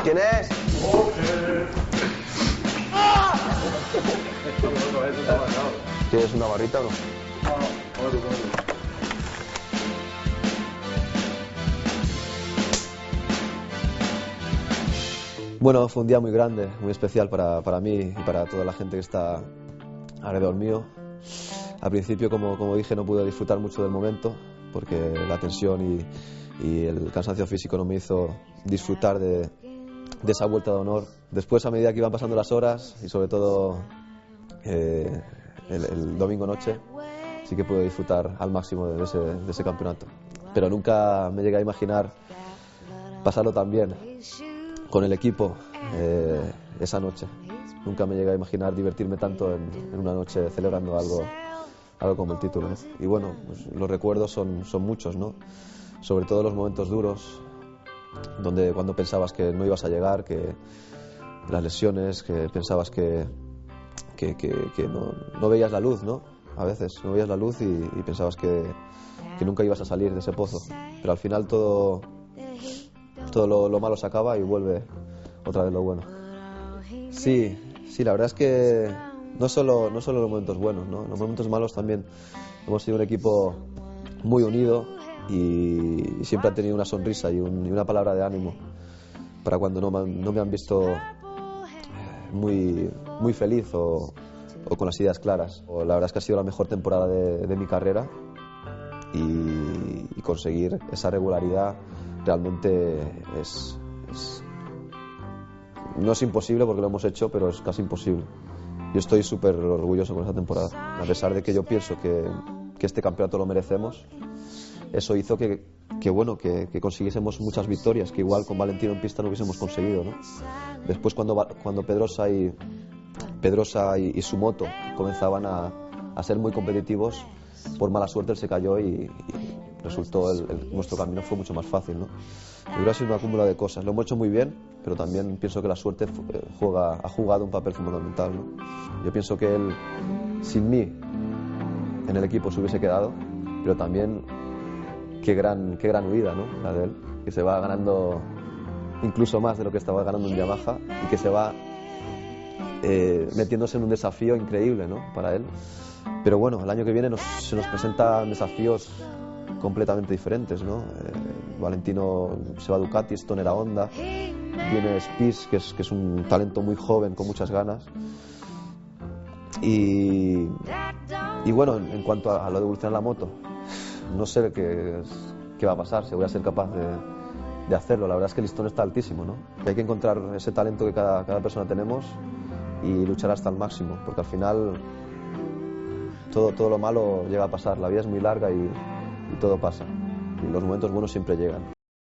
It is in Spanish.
¿Quién es? ¿Quieres una barrita o no? Bueno, fue un día muy grande, muy especial para mí y para toda la gente que está alrededor mío. Al principio, como dije, no pude disfrutar mucho del momento porque la tensión y el cansancio físico no me hizo disfrutar de esa vuelta de honor. Después, a medida que iban pasando las horas y sobre todo el domingo noche, sí que pude disfrutar al máximo de ese campeonato. Pero nunca me llegué a imaginar pasarlo tan bien con el equipo esa noche. Nunca me llegué a imaginar divertirme tanto en una noche celebrando algo como el título, ¿no? Y bueno, pues los recuerdos son muchos, ¿no? Sobre todo los momentos duros, donde cuando pensabas que no ibas a llegar, que las lesiones, que pensabas que no veías la luz, ¿no? A veces no veías la luz y pensabas que nunca ibas a salir de ese pozo. Pero al final todo lo malo se acaba y vuelve otra vez lo bueno. Sí, la verdad es que no solo los momentos buenos, ¿no? Los momentos malos también. Hemos sido un equipo muy unido y siempre han tenido una sonrisa y una palabra de ánimo para cuando no me han visto muy feliz o con las ideas claras. La verdad es que ha sido la mejor temporada de mi carrera y conseguir esa regularidad realmente no es imposible porque lo hemos hecho, pero es casi imposible. Yo estoy súper orgulloso con esta temporada. A pesar de que yo pienso que este campeonato lo merecemos, eso hizo que consiguiésemos muchas victorias que igual con Valentino en pista no hubiésemos conseguido, ¿no? Después cuando Pedrosa y su moto comenzaban a ser muy competitivos, por mala suerte él se cayó y resultó nuestro camino fue mucho más fácil, ¿no? Hubiera sido una cúmula de cosas. Lo hemos hecho muy bien, pero también pienso que la suerte ha jugado un papel fundamental, ¿no? Yo pienso que él, sin mí, en el equipo se hubiese quedado, pero también qué gran huida, ¿no? La de él, que se va ganando incluso más de lo que estaba ganando en Yamaha y que se va metiéndose en un desafío increíble, ¿no? Para él. Pero bueno, el año que viene se nos presentan desafíos completamente diferentes, ¿no? Valentino se va a Ducati, Stone era Honda, viene Spies, que es un talento muy joven con muchas ganas. Y bueno, en cuanto a lo de evolucionar la moto, no sé qué va a pasar, si voy a ser capaz de hacerlo. La verdad es que el listón está altísimo, ¿no? Que hay que encontrar ese talento que cada persona tenemos y luchar hasta el máximo, porque al final todo lo malo llega a pasar. La vida es muy larga y todo pasa, y los momentos buenos siempre llegan.